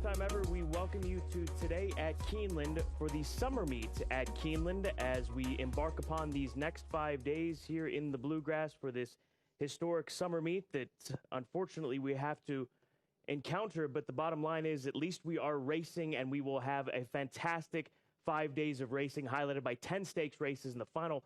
first time ever, we welcome you to today at Keeneland for the summer meet at Keeneland as we embark upon these next 5 days here in the Bluegrass for this historic summer meet that unfortunately we have to encounter. But the bottom line is at least we are racing, and we will have a fantastic 5 days of racing highlighted by 10 stakes races in the final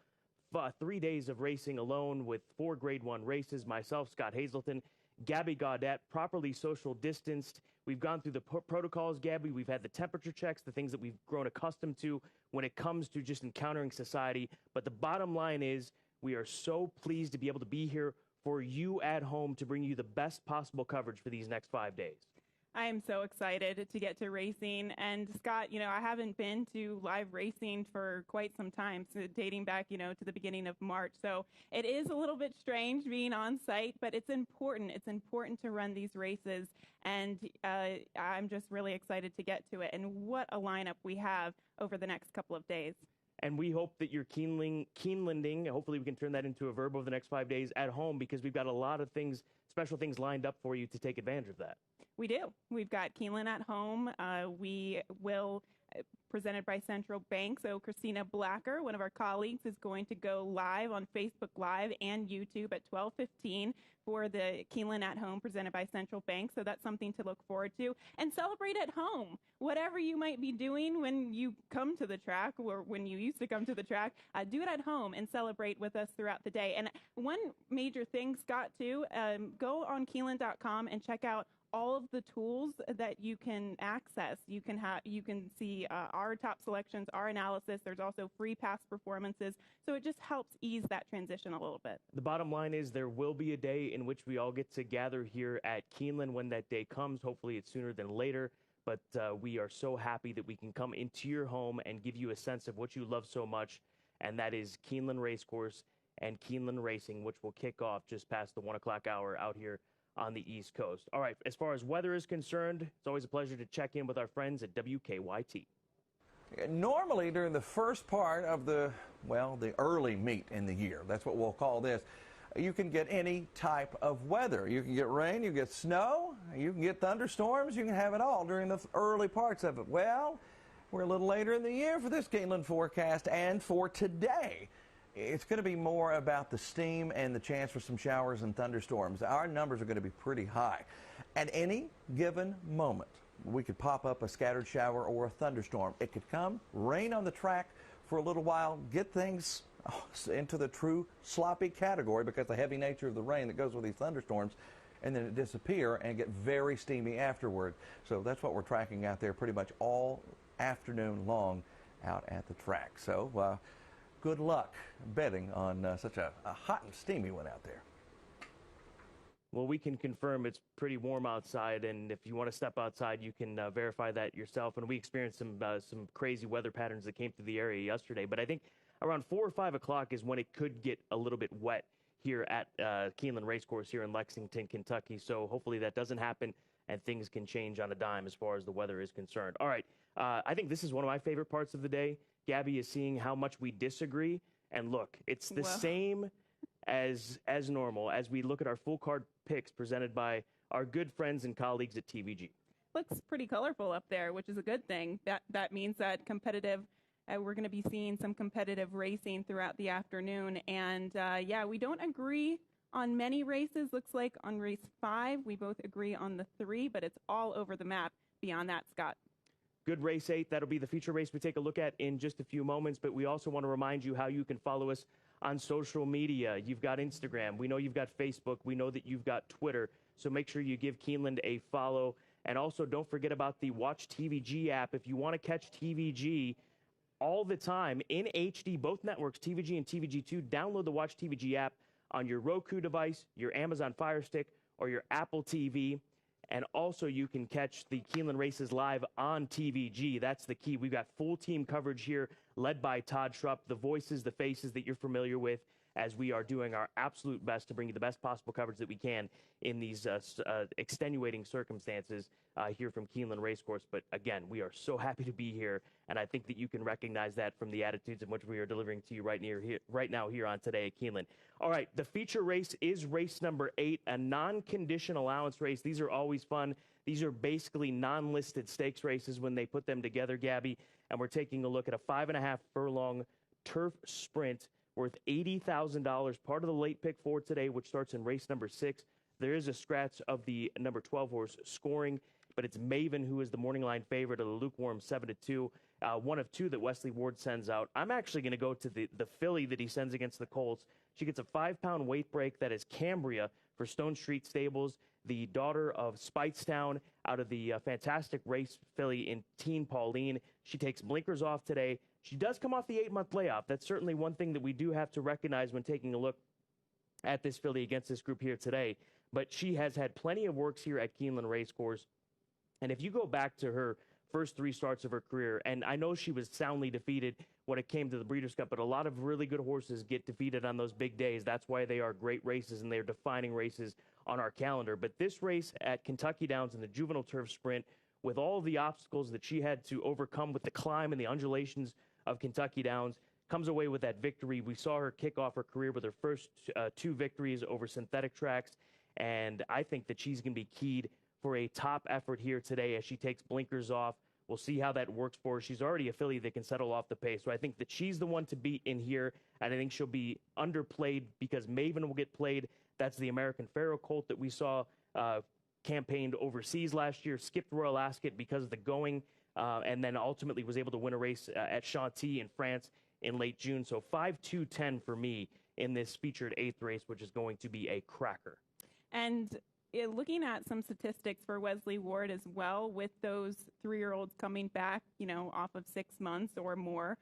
3 days of racing alone with 4 Grade 1 races. Myself, Scott Hazelton, Gabby Gaudette, properly social distanced. We've gone through the protocols, Gabby. We've had the temperature checks, the things that we've grown accustomed to when it comes to just encountering society. But the bottom line is we are so pleased to be able to be here for you at home to bring you the best possible coverage for these next 5 days. I am so excited to get to racing. And Scott, I haven't been to live racing for quite some time, so dating back, to the beginning of March. So it is a little bit strange being on site, but it's important. It's important to run these races. And I'm just really excited to get to it. And what a lineup we have over the next couple of days. And we hope that you're Keenelanding. Hopefully we can turn that into a verb over the next 5 days at home, because we've got a lot of things, special things lined up for you to take advantage of that. We do. We've got Keeneland at home. We will, presented by Central Bank. So Christina Blacker, one of our colleagues, is going to go live on Facebook Live and YouTube at 12:15 for the Keeneland at home presented by Central Bank. So that's something to look forward to. And celebrate at home. Whatever you might be doing when you come to the track, or when you used to come to the track, do it at home and celebrate with us throughout the day. And one major thing, Scott, too, go on Keeneland.com and check out all of the tools that you can access. You can see our top selections, our analysis. There's also free past performances. So it just helps ease that transition a little bit. The bottom line is there will be a day in which we all get to gather here at Keeneland when that day comes. Hopefully it's sooner than later. But we are so happy that we can come into your home and give you a sense of what you love so much. And that is Keeneland Racecourse and Keeneland Racing, which will kick off just past the 1 o'clock hour out here on the East Coast. All right, as far as weather is concerned, it's always a pleasure to check in with our friends at WKYT. Normally, during the first part of the early meet in the year, that's what we'll call this, you can get any type of weather. You can get rain, you get snow, you can get thunderstorms, you can have it all during the early parts of it. Well, we're a little later in the year for this Keeneland forecast, and for today, it's going to be more about the steam and the chance for some showers and thunderstorms. Our numbers are going to be pretty high. At any given moment, we could pop up a scattered shower or a thunderstorm. It could come, rain on the track for a little while, get things into the true sloppy category because of the heavy nature of the rain that goes with these thunderstorms, and then it disappear and get very steamy afterward. So that's what we're tracking out there pretty much all afternoon long out at the track. So good luck betting on such a hot and steamy one out there. Well, we can confirm it's pretty warm outside, and if you want to step outside, you can verify that yourself. And we experienced some crazy weather patterns that came through the area yesterday. But I think around 4 or 5 o'clock is when it could get a little bit wet here at Keeneland Racecourse here in Lexington, Kentucky. So hopefully that doesn't happen and things can change on a dime as far as the weather is concerned. All right, I think this is one of my favorite parts of the day. Gabby is seeing how much we disagree. And look, it's the same as normal as we look at our full card picks presented by our good friends and colleagues at TVG. Looks pretty colorful up there, which is a good thing. That means that we're going to be seeing some competitive racing throughout the afternoon. And we don't agree on many races. Looks like on race 5, we both agree on the 3, but it's all over the map beyond that, Scott. Good race 8. That'll be the feature race we take a look at in just a few moments. But we also want to remind you how you can follow us on social media. You've got Instagram. We know you've got Facebook. We know that you've got Twitter. So make sure you give Keeneland a follow. And also don't forget about the Watch TVG app. If you want to catch TVG all the time in HD, both networks, TVG and TVG2, download the Watch TVG app on your Roku device, your Amazon Fire Stick, or your Apple TV. And also you can catch the Keeneland races live on TVG. That's the key. We've got full team coverage here led by Todd Schrupp, the voices, the faces that you're familiar with, as we are doing our absolute best to bring you the best possible coverage that we can in these extenuating circumstances here from Keeneland Racecourse. But again, we are so happy to be here, and I think that you can recognize that from the attitudes in which we are delivering to you right now here on Today at Keeneland. All right, the feature race is race number 8, a non-condition allowance race. These are always fun. These are basically non-listed stakes races when they put them together, Gabby. And we're taking a look at a 5.5 furlong turf sprint worth $80,000, part of the late pick four today, which starts in race number 6. There is a scratch of the number 12 horse Scoring, but it's Maven who is the morning line favorite of the lukewarm 7-2. One of two that Wesley Ward sends out. I'm actually going to go to the filly that he sends against the Colts. She gets a 5-pound weight break. That is Cambria for Stone Street Stables, the daughter of Speightstown out of the fantastic race filly in Teen Pauline. She takes blinkers off today. She does come off the 8-month layoff. That's certainly one thing that we do have to recognize when taking a look at this filly against this group here today. But she has had plenty of works here at Keeneland Racecourse. And if you go back to her first 3 starts of her career, and I know she was soundly defeated when it came to the Breeders' Cup, but a lot of really good horses get defeated on those big days. That's why they are great races, and they're defining races on our calendar. But this race at Kentucky Downs in the Juvenile Turf Sprint, with all of the obstacles that she had to overcome with the climb and the undulations of Kentucky Downs, comes away with that victory. We saw her kick off her career with her first 2 victories over synthetic tracks, and I think that she's going to be keyed for a top effort here today as she takes blinkers off. We'll see how that works for her. She's already a filly that can settle off the pace, so I think that she's the one to beat in here, and I think she'll be underplayed because Maven will get played. That's the American Pharaoh colt that we saw campaigned overseas last year, skipped Royal Ascot because of the going, and then ultimately was able to win a race at Chantilly in France in late June. So 5-2-10 for me in this featured 8th race, which is going to be a cracker. And looking at some statistics for Wesley Ward as well, with those 3-year-olds coming back, off of 6 months or more,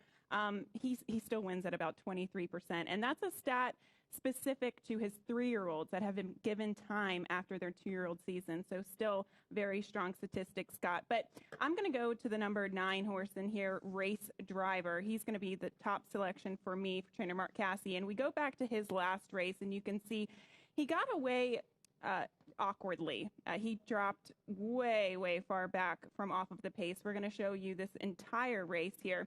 he still wins at about 23%. And that's a stat specific to his 3-year-olds that have been given time after their 2-year-old season. So still very strong statistics, Scott. But I'm going to go to the number 9 horse in here, Race Driver. He's going to be the top selection for me, for trainer Mark Casse. And we go back to his last race, and you can see he got away awkwardly. He dropped way far back from off of the pace. We're going to show you this entire race here.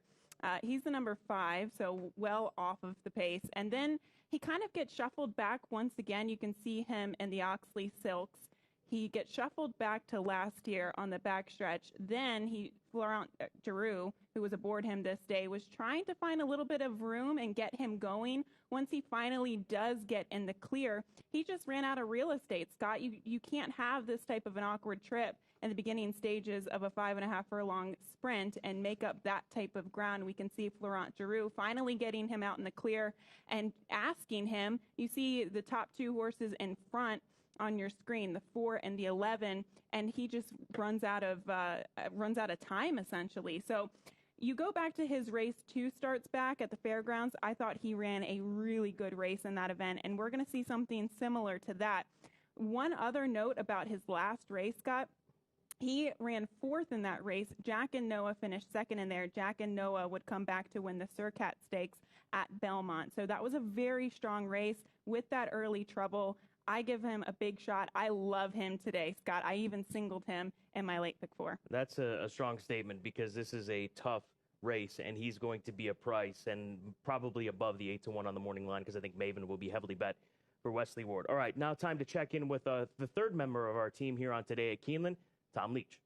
He's the number 5, so well off of the pace. And then he kind of gets shuffled back once again. You can see him in the Oxley Silks. He gets shuffled back to last year on the backstretch. Then Florent Giroux, who was aboard him this day, was trying to find a little bit of room and get him going. Once he finally does get in the clear, he just ran out of real estate. Scott, you can't have this type of an awkward trip in the beginning stages of a 5.5 furlong sprint and make up that type of ground. We can see Florent Giroux finally getting him out in the clear and asking him. You see the top 2 horses in front on your screen, the 4 and the 11, and he just runs out of time essentially. So you go back to his race 2 starts back at the fairgrounds. I thought he ran a really good race in that event, and we're going to see something similar to that. One other note about his last race, Scott, he ran 4th in that race. Jack and Noah finished 2nd in there. Jack and Noah would come back to win the Surcat Stakes at Belmont. So that was a very strong race with that early trouble. I give him a big shot. I love him today, Scott. I even singled him in my late pick 4. That's a strong statement because this is a tough race, and he's going to be a price and probably above the 8-1 on the morning line because I think Maven will be heavily bet for Wesley Ward. All right, now time to check in with the 3rd member of our team here on Today at Keeneland, Tom Leach.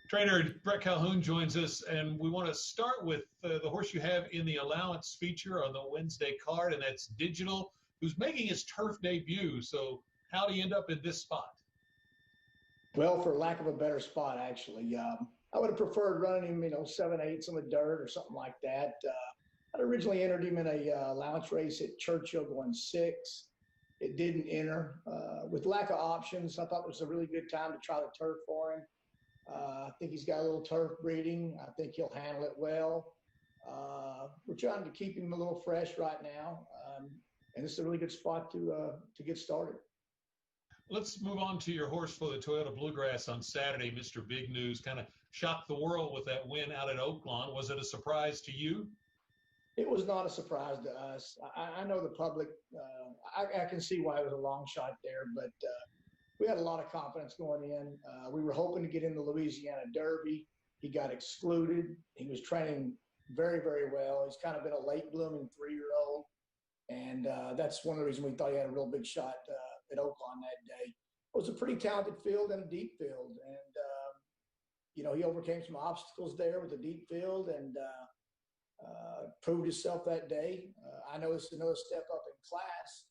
Trainer Brett Calhoun joins us, and we want to start with the horse you have in the allowance feature on the Wednesday card, and that's Digital, who's making his turf debut. So how do you end up in this spot? Well, for lack of a better spot, actually. I would have preferred running him, 7/8 on the dirt or something like that. I'd originally entered him in a allowance race at Churchill going 6. It didn't enter. With lack of options, I thought it was a really good time to try the turf for him. I think he's got a little turf breeding. I think he'll handle it well. We're trying to keep him a little fresh right now. And this is a really good spot to get started. Let's move on to your horse for the Toyota Bluegrass on Saturday. Mr. Big News kind of shocked the world with that win out at Oaklawn. Was it a surprise to you? It was not a surprise to us. I know the public, I can see why it was a long shot there, but we had a lot of confidence going in. We were hoping to get in the Louisiana Derby. He got excluded. He was training very, very well. He's kind of been a late blooming 3-year-old. And that's one of the reasons we thought he had a real big shot at Oaklawn that day. was a pretty talented field and a deep field. And, he overcame some obstacles there with the deep field and proved himself that day. I know it's another step up in class.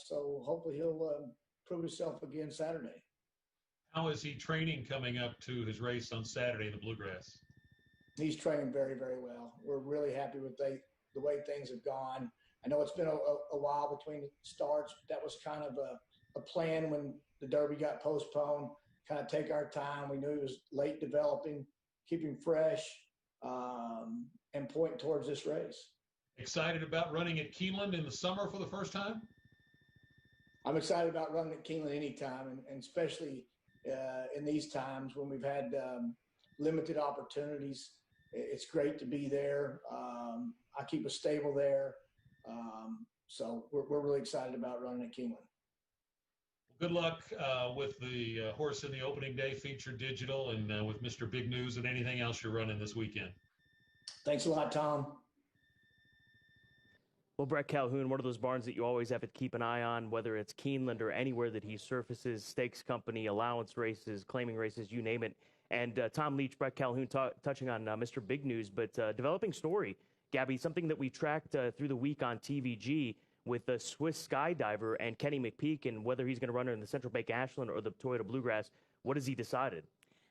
So hopefully he'll prove himself again Saturday. How is he training coming up to his race on Saturday in the Bluegrass? He's training very, very well. We're really happy with the way things have gone. I know it's been a while between starts. That was kind of a plan when the Derby got postponed, kind of take our time. We knew he was late developing, keep him fresh, and point towards this race. Excited about running at Keeneland in the summer for the first time? I'm excited about running at Keeneland anytime, and especially in these times when we've had limited opportunities. It's great to be there. I keep a stable there. So we're really excited about running at Keeneland. Good luck with the horse in the opening day feature digital and with Mr. Big News and anything else you're running this weekend. Thanks a lot, Tom. Well, Brett Calhoun, one of those barns that you always have to keep an eye on, whether it's Keeneland or anywhere that he surfaces, stakes company, allowance races, claiming races, you name it. And Tom Leach, Brett Calhoun touching on Mr. Big News, but developing story, Gabby, something that we tracked through the week on TVG with the Swiss skydiver and Kenny McPeak, and whether he's going to run her in the Central Bank Ashland or the Toyota Bluegrass. What has he decided?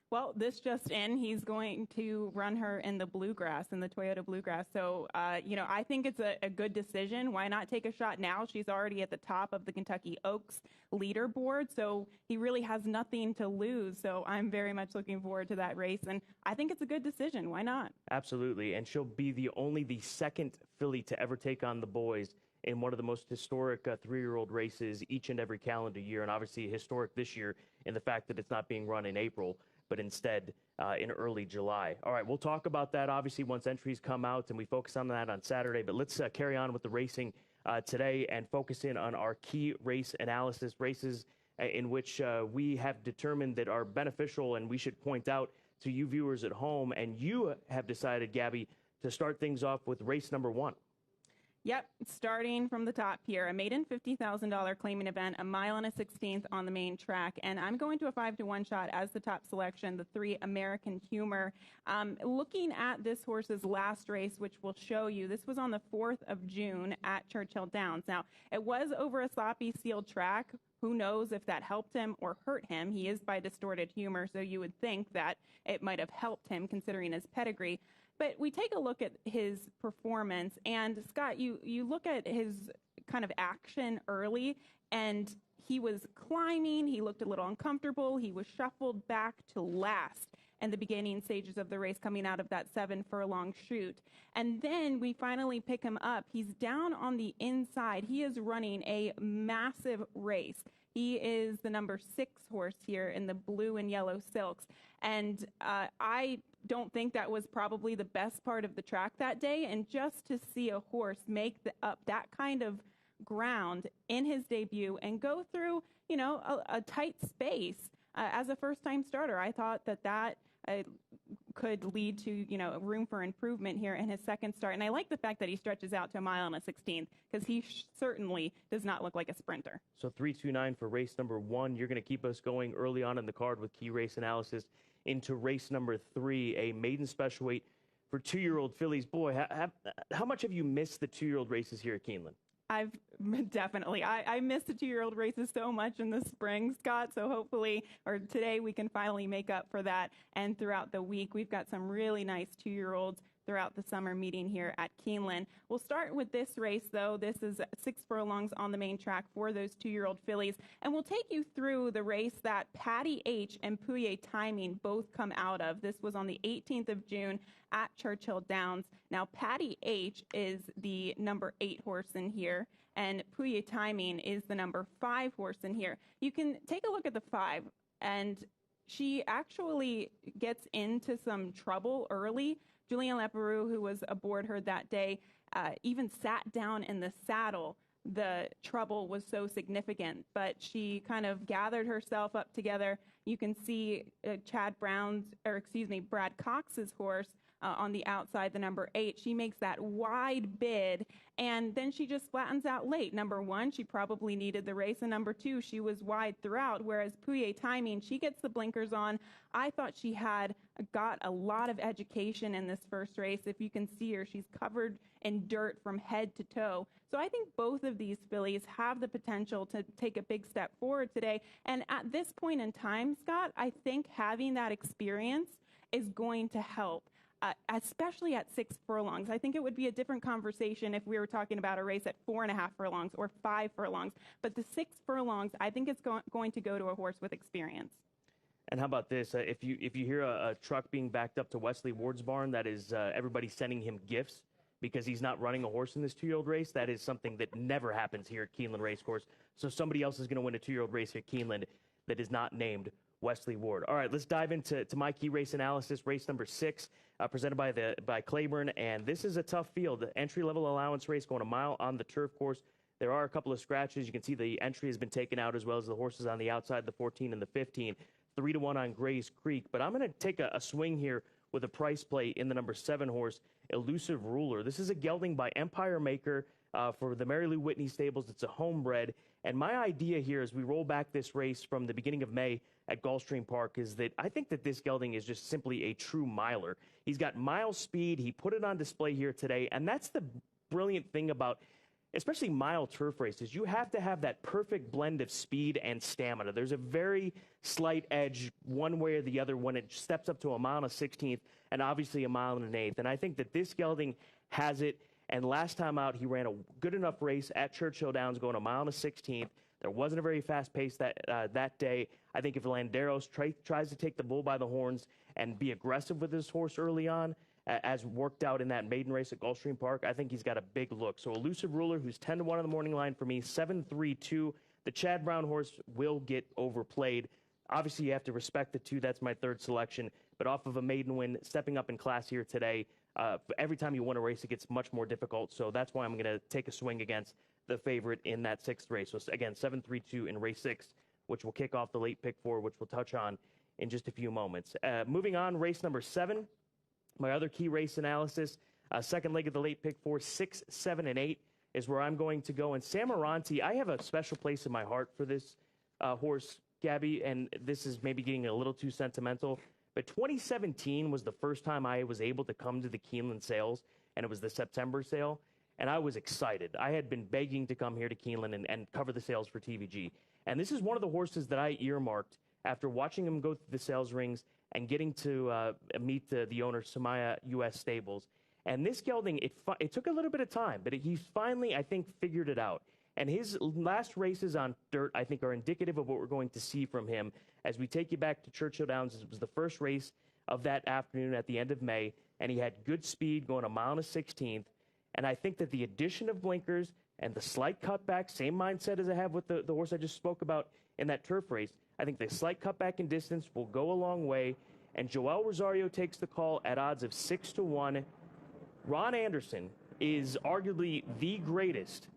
Well, this just in, he's going to run her in the Bluegrass, in the Toyota Bluegrass. So, I think it's a good decision. Why not take a shot now? She's already at the top of the Kentucky Oaks leaderboard, so he really has nothing to lose. So I'm very much looking forward to that race, and I think it's a good decision. Why not? Absolutely, and she'll be the second filly to ever take on the boys in one of the most historic three-year-old races each and every calendar year, and obviously historic this year in the fact that it's not being run in April, but instead in early July. All right, we'll talk about that, obviously, once entries come out, and we focus on that on Saturday. But let's carry on with the racing today and focus in on our key race analysis, races in which we have determined that are beneficial and we should point out to you viewers at home. And you have decided, Gabby, to start things off with race number 1. Yep, starting from the top here, a maiden $50,000 claiming event, a mile and a 16th on the main track. And I'm going to a 5-to-1 shot as the top selection, the 3 American Humor. Looking at this horse's last race, which we'll show you, this was on the 4th of June at Churchill Downs. Now, it was over a sloppy sealed track. Who knows if that helped him or hurt him? He is by Distorted Humor, so you would think that it might have helped him considering his pedigree. But we take a look at his performance, and Scott, you look at his kind of action early, and he was climbing, he looked a little uncomfortable, he was shuffled back to last in the beginning stages of the race coming out of that 7-furlong chute. And then we finally pick him up. He's down on the inside. He is running a massive race. He is the number 6 horse here in the blue and yellow silks. And I don't think that was probably the best part of the track that day. And just to see a horse make up that kind of ground in his debut and go through, a tight space as a first-time starter, I thought that could lead to, room for improvement here in his second start. And I like the fact that he stretches out to a mile and a 16th because he certainly does not look like a sprinter. So 3-2-9 for race number 1. You're going to keep us going early on in the card with key race analysis into race number 3, a maiden special weight for 2-year-old fillies. Boy, how much have you missed the 2-year-old races here at Keeneland? I've definitely. I missed the 2-year-old races so much in the spring, Scott. So hopefully, or today, we can finally make up for that. And throughout the week, we've got some really nice 2-year-olds throughout the summer meeting here at Keeneland. We'll start with this race, though. This is 6 furlongs on the main track for those 2-year-old fillies. And we'll take you through the race that Patty H. and Puye Timing both come out of. This was on the 18th of June at Churchill Downs. Now, Patty H. is the number 8 horse in here, and Puye Timing is the number 5 horse in here. You can take a look at the 5, and she actually gets into some trouble early. Julian Leperoux, who was aboard her that day, even sat down in the saddle. The trouble was so significant, but she kind of gathered herself up together. You can see Brad Cox's horse on the outside, the number 8. She makes that wide bid, and then she just flattens out late. Number 1, she probably needed the race, and number 2, she was wide throughout, whereas Puye Timing, she gets the blinkers on. I thought she had got a lot of education in this first race. If you can see her, she's covered in dirt from head to toe. So I think both of these fillies have the potential to take a big step forward today. And at this point in time, Scott, I think having that experience is going to help. Especially at 6 furlongs. I think it would be a different conversation if we were talking about a race at 4.5 furlongs or 5 furlongs. But the 6 furlongs, I think it's going to go to a horse with experience. And how about this? If you hear a truck being backed up to Wesley Ward's barn, that is everybody sending him gifts because he's not running a horse in this 2-year-old race. That is something that never happens here at Keeneland Racecourse. So somebody else is going to win a 2-year-old race at Keeneland that is not named Wesley Ward. All right, let's dive into my key race analysis. Race number 6, presented by Claiborne, and this is a tough field. The entry-level allowance race going a mile on the turf course. There are a couple of scratches. You can see the entry has been taken out as well as the horses on the outside, the 14 and the 15. 3-1 on Gray's Creek, but I'm going to take a swing here with a price play in the number 7 horse, Elusive Ruler. This is a gelding by Empire Maker for the Mary Lou Whitney stables. It's a homebred, and my idea here as we roll back this race from the beginning of May at Gulfstream Park is that I think that this gelding is just simply a true miler. He's got mile speed. He put it on display here today, and that's the brilliant thing about especially mile turf races. You have to have that perfect blend of speed and stamina. There's a very slight edge one way or the other when it steps up to a mile and a 16th and obviously a mile and an 1/8. And I think that this gelding has it. And last time out, he ran a good enough race at Churchill Downs going a mile and a 16th. There wasn't a very fast pace that day. I think if Landeros tries to take the bull by the horns and be aggressive with this horse early on, as worked out in that maiden race at Gulfstream Park, I think he's got a big look. So Elusive Ruler, who's 10-1 on the morning line for me, 7-3-2. The Chad Brown horse will get overplayed. Obviously, you have to respect the 2. That's my 3rd selection. But off of a maiden win, stepping up in class here today, every time you win a race, it gets much more difficult. So that's why I'm going to take a swing against the favorite in that 6th race. So again, 7-3-2 in race 6, which will kick off the late pick 4, which we'll touch on in just a few moments. Moving on, race number 7. My other key race analysis, second leg of the late pick 4, 6, 7, and 8 is where I'm going to go. And Samaranti, I have a special place in my heart for this horse, Gabby, and this is maybe getting a little too sentimental. But 2017 was the first time I was able to come to the Keeneland sales, and it was the September sale, and I was excited. I had been begging to come here to Keeneland and cover the sales for TVG. And this is one of the horses that I earmarked after watching him go through the sales rings and getting to meet the owner, Samaya U.S. Stables. And this gelding, it took a little bit of time, but he finally, I think, figured it out. And his last races on dirt, I think, are indicative of what we're going to see from him. As we take you back to Churchill Downs, it was the first race of that afternoon at the end of May, and he had good speed going a mile and a 16th. And I think that the addition of blinkers and the slight cutback, same mindset as I have with the horse I just spoke about in that turf race, I think the slight cutback in distance will go a long way. And Joel Rosario takes the call at odds of 6-1. Ron Anderson is arguably the greatest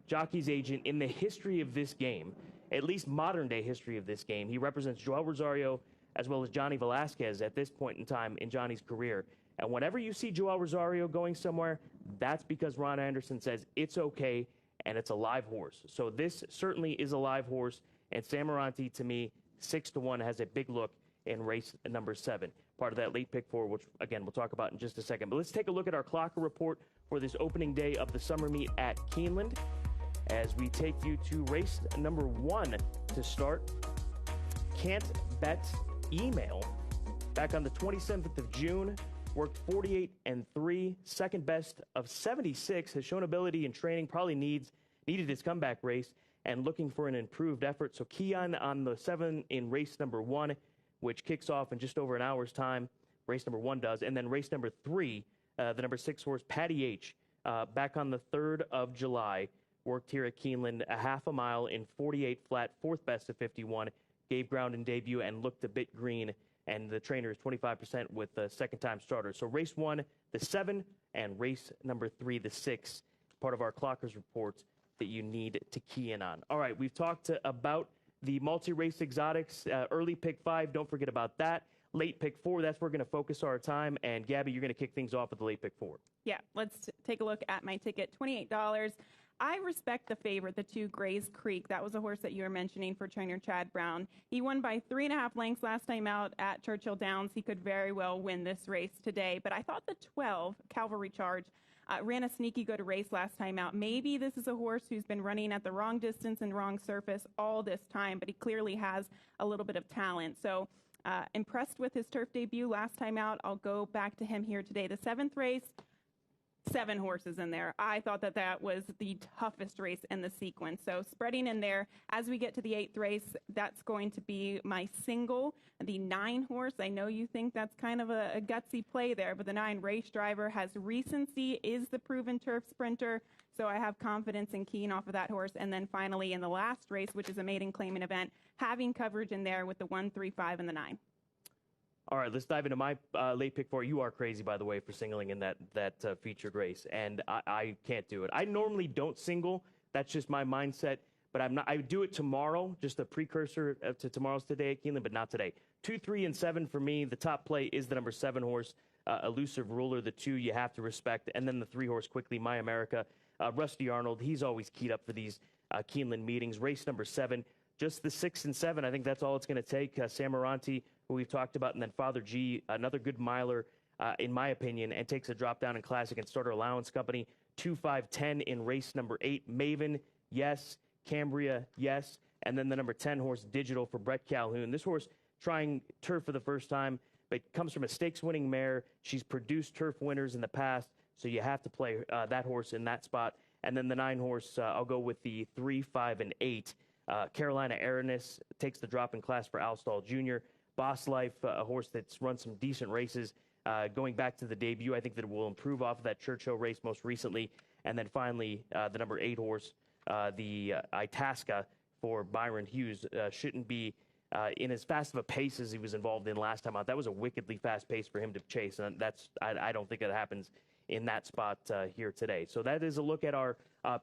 jockey's agent in the history of this game, at least modern-day history of this game. He represents Joel Rosario as well as Johnny Velasquez at this point in time in Johnny's career. And whenever you see Joel Rosario going somewhere, that's because Ron Anderson says it's okay and it's a live horse. So this certainly is a live horse, and Samaranti, to me, 6-1, has a big look in race number 7, part of that late pick 4, which, again, we'll talk about in just a second. But let's take a look at our clocker report for this opening day of the summer meet at Keeneland as we take you to race number 1 to start. Can't Bet Email. Back on the 27th of June, worked 48-3, second best of 76, has shown ability in training, probably needed his comeback race, and looking for an improved effort. So Keon on the 7 in race number 1, which kicks off in just over an hour's time. Race number 1 does. And then race number 3, the number 6 horse, Patty H., back on the 3rd of July, worked here at Keeneland a half a mile in 48 flat, fourth best of 51, gave ground in debut and looked a bit green. And the trainer is 25% with the second-time starter. So race 1, the 7, and race number 3, the 6, part of our clockers report that you need to key in on. All right, we've talked about the multi-race exotics, early pick 5. Don't forget about that. late pick 4. That's where we're going to focus our time. And Gabby, you're going to kick things off with the late pick 4. Yeah, let's take a look at my ticket. $28. I respect the favorite, the 2 Grays Creek. That was a horse that you were mentioning for trainer Chad Brown. He won by 3.5 lengths last time out at Churchill Downs. He could very well win this race today. But I thought the 12, Cavalry Charge, ran a sneaky good race last time out. Maybe this is a horse who's been running at the wrong distance and wrong surface all this time, but he clearly has a little bit of talent. So impressed with his turf debut last time out. I'll go back to him here today. The 7th race, 7 horses in there. I thought that that was the toughest race in the sequence. So spreading in there, as we get to the 8th race, that's going to be my single, the 9 horse. I know you think that's kind of a gutsy play there, but the 9 Race Driver has recency, is the proven turf sprinter. So I have confidence in Keen off of that horse. And then finally in the last race, which is a maiden claiming event, having coverage in there with the 1, 3, 5, and the 9. All right, let's dive into my late pick 4. You are crazy, by the way, for singling in that featured race, and I can't do it. I normally don't single. That's just my mindset, but I'm not. I do it tomorrow, just a precursor to tomorrow's today at Keeneland, but not today. 2, 3, and 7 for me. The top play is the number 7 horse, Elusive Ruler. The 2 you have to respect, and then the 3 horse quickly, My America. Rusty Arnold, he's always keyed up for these Keeneland meetings. Race number 7. Just the 6 and 7, I think that's all it's going to take. Samaranti, who we've talked about, and then Father G, another good miler, in my opinion, and takes a drop down in Classic and Starter Allowance Company. 2, 5, 10 in race number 8. Maven, yes. Cambria, yes. And then the number 10 horse, Digital, for Brett Calhoun. This horse trying turf for the first time, but comes from a stakes-winning mare. She's produced turf winners in the past, so you have to play that horse in that spot. And then the 9 horse, I'll go with the 3, 5, and 8. Carolina Aranis takes the drop in class for Alstall Jr. Boss Life, a horse that's run some decent races. Going back to the debut, I think that it will improve off of that Churchill race most recently. And then finally, the number 8 horse, the Itasca for Byron Hughes, shouldn't be in as fast of a pace as he was involved in last time out. That was a wickedly fast pace for him to chase, and I don't think it happens in that spot here today. So that is a look at our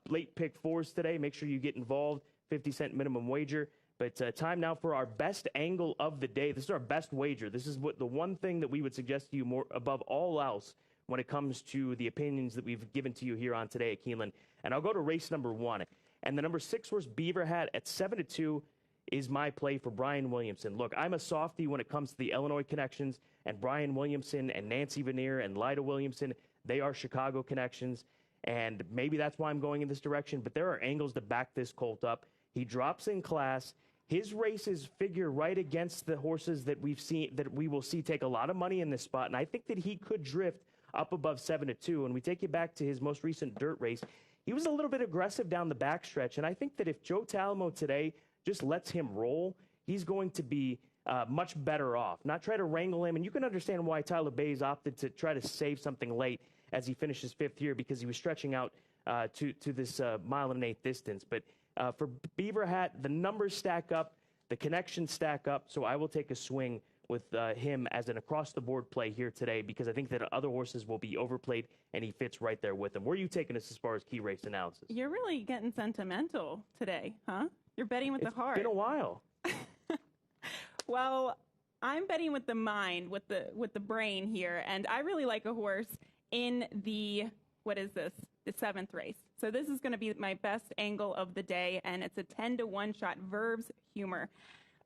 late pick 4s today. Make sure you get involved. 50-cent minimum wager. But time now for our best angle of the day. This is our best wager. This is the one thing that we would suggest to you more above all else when it comes to the opinions that we've given to you here on today at Keeneland. And I'll go to race number 1. And the number 6 horse, Beaver Hat, at 7-2 is my play for Brian Williamson. Look, I'm a softie when it comes to the Illinois connections, and Brian Williamson and Nancy Veneer and Lyda Williamson, they are Chicago connections. And maybe that's why I'm going in this direction, but there are angles to back this colt up. He drops in class. His races figure right against the horses that we will see take a lot of money in this spot, and I think that he could drift up above 7-2. And we take you back to his most recent dirt race. He was a little bit aggressive down the backstretch, and I think that if Joe Talamo today just lets him roll, he's going to be much better off. Not try to wrangle him, and you can understand why Tyler Bays opted to try to save something late as he finishes 5th here, because he was stretching out to this 1.1 mile distance. But for Beaver Hat, the numbers stack up, the connections stack up, so I will take a swing with him as an across-the-board play here today, because I think that other horses will be overplayed, and he fits right there with them. Where are you taking us as far as key race analysis? You're really getting sentimental today, huh? You're betting with the heart. It's been a while. Well, I'm betting with the mind, with the brain here, and I really like a horse in the, what is this, the 7th race. So this is going to be my best angle of the day, and it's a 10-to-1 shot, Verb's Humor.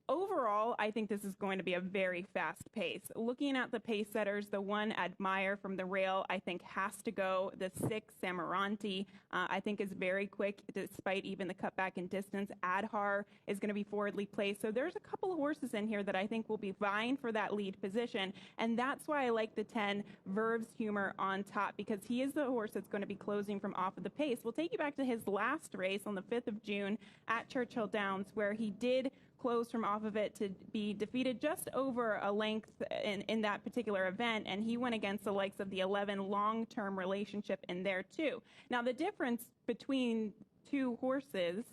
Overall, I think this is going to be a very fast pace. Looking at the pace setters, the 1 Admire from the rail, I think has to go. The 6 Samaranti, I think is very quick despite even the cutback in distance. Adhar is going to be forwardly placed. So there's a couple of horses in here that I think will be vying for that lead position. And that's why I like the 10 Verb's Humor on top, because he is the horse that's going to be closing from off of the pace. We'll take you back to his last race on the 5th of June at Churchill Downs, where he did close from off of it to be defeated just over a length in that particular event, and he went against the likes of the 11 long-term relationship in there too. Now the difference between two horses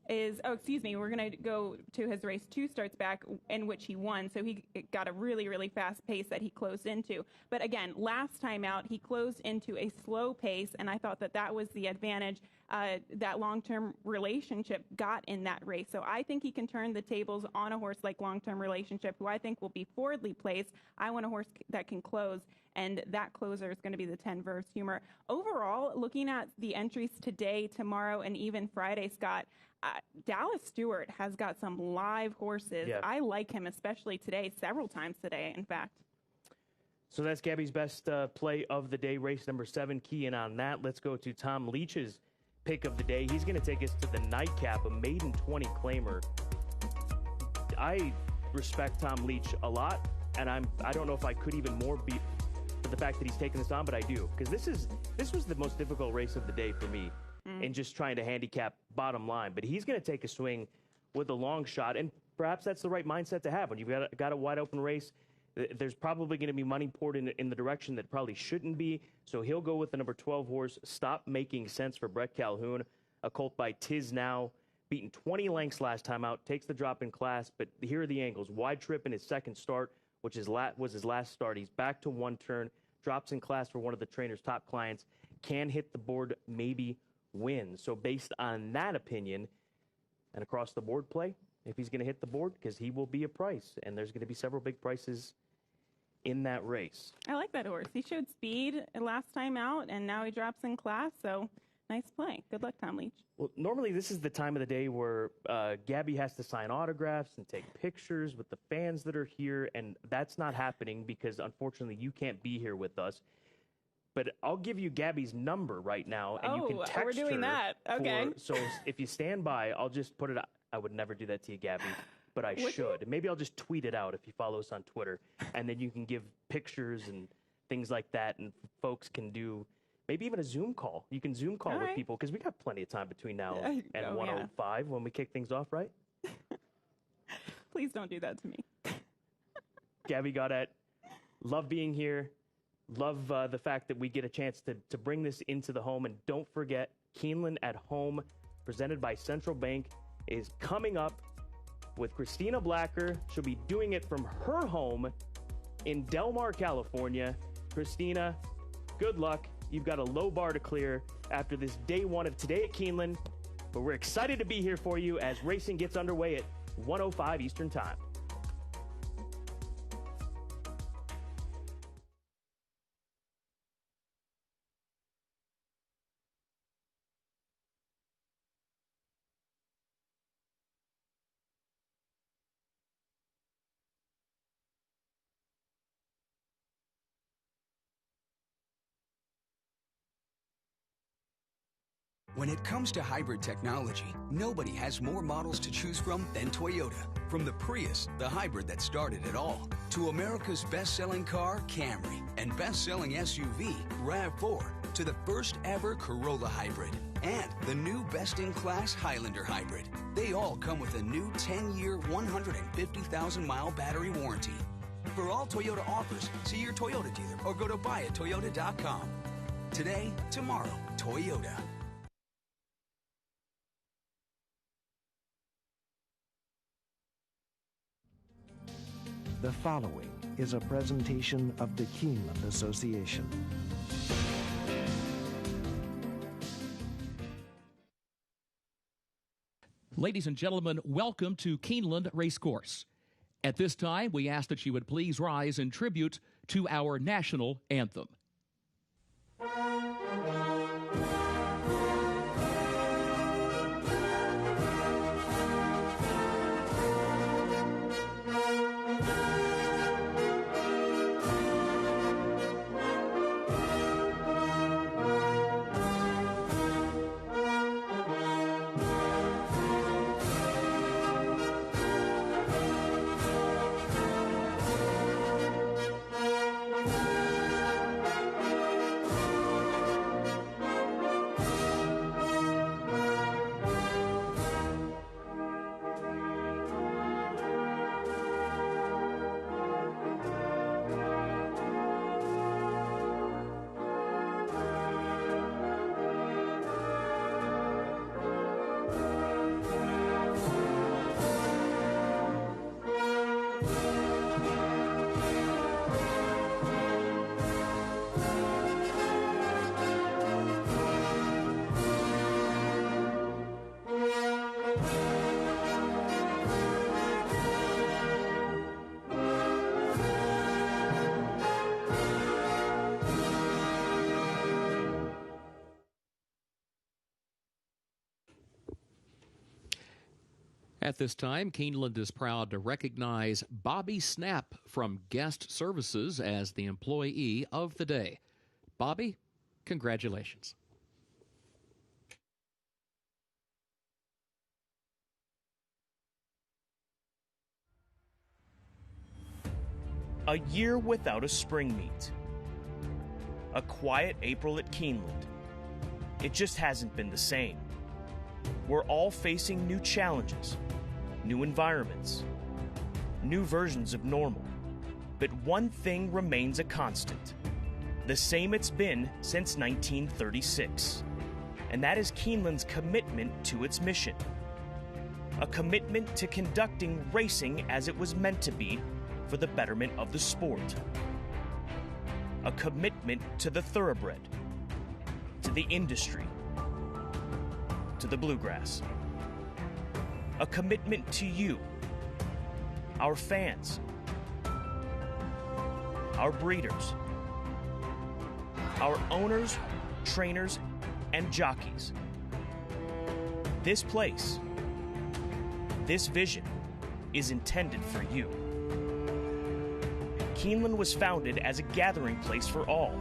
is, we're going to go to his race 2 starts back in which he won, so he got a really, really fast pace that he closed into. But again, last time out, he closed into a slow pace, and I thought that that was the advantage that long-term relationship got in that race. So I think he can turn the tables on a horse like long-term relationship, who I think will be forwardly placed. I want a horse that can close, and that closer is going to be the 10 Verse Humor. Overall, looking at the entries today, tomorrow, and even Friday, Scott, Dallas Stewart has got some live horses. Yeah. I like him, especially today, several times today, in fact. So that's Gabby's best play of the day, race number 7. Key in on that. Let's go to Tom Leach's pick of the day. He's going to take us to the nightcap, a maiden 20 claimer. I respect Tom Leach a lot, and I don't know if I could even more be for the fact that he's taking this on, but I do, because this was the most difficult race of the day for me in just trying to handicap bottom line. But he's going to take a swing with a long shot, and perhaps that's the right mindset to have when you've got a wide open race. There's probably going to be money poured in the direction that probably shouldn't be. So he'll go with the number 12 horse, Stop Making Sense, for Brett Calhoun, a colt by Tiz Now, beaten 20 lengths last time out, takes the drop in class. But here are the angles. Wide trip in his second start, which was his last start. He's back to one turn, drops in class for one of the trainer's top clients, can hit the board, maybe win. So based on that opinion and across the board play, if he's going to hit the board, because he will be a price, and there's going to be several big prices in that race. I like that horse. He showed speed last time out, and now he drops in class, so nice play. Good luck, Tom Leach. Well, normally this is the time of the day where Gabby has to sign autographs and take pictures with the fans that are here, and that's not happening because, unfortunately, you can't be here with us. But I'll give you Gabby's number right now, and you can text we're doing her that. Okay. So if you stand by, I'll just put it – I would never do that to you, Gabby, but I should. Maybe I'll just tweet it out if you follow us on Twitter, and then you can give pictures and things like that, and folks can do maybe even a Zoom call. You can Zoom call with people, because we got plenty of time between now and 1:05 when we kick things off, right? Please don't do that to me. Gabby Gaudet, love being here. Love the fact that we get a chance to bring this into the home. And don't forget, Keeneland at Home, presented by Central Bank, is coming up with Christina Blacker. She'll be doing it from her home in Del Mar, California. Christina, good luck. You've got a low bar to clear after this day one of today at Keeneland, but we're excited to be here for you as racing gets underway at 1:05 Eastern Time. When it comes to hybrid technology, nobody has more models to choose from than Toyota. From the Prius, the hybrid that started it all, to America's best-selling car, Camry, and best-selling SUV, RAV4, to the first ever Corolla hybrid, and the new best-in-class Highlander hybrid. They all come with a new 10-year, 150,000-mile battery warranty. For all Toyota offers, see your Toyota dealer or go to buyatoyota.com. Today, tomorrow, Toyota. The following is a presentation of the Keeneland Association. Ladies and gentlemen, welcome to Keeneland Racecourse. At this time, we ask that you would please rise in tribute to our national anthem. At this time, Keeneland is proud to recognize Bobby Snap from Guest Services as the Employee of the Day. Bobby, congratulations. A year without a spring meet. A quiet April at Keeneland. It just hasn't been the same. We're all facing new challenges, new environments, new versions of normal. But one thing remains a constant, the same it's been since 1936. And that is Keeneland's commitment to its mission. A commitment to conducting racing as it was meant to be for the betterment of the sport. A commitment to the thoroughbred, to the industry, to the bluegrass. A commitment to you, our fans, our breeders, our owners, trainers, and jockeys. This place, this vision, is intended for you. Keeneland was founded as a gathering place for all,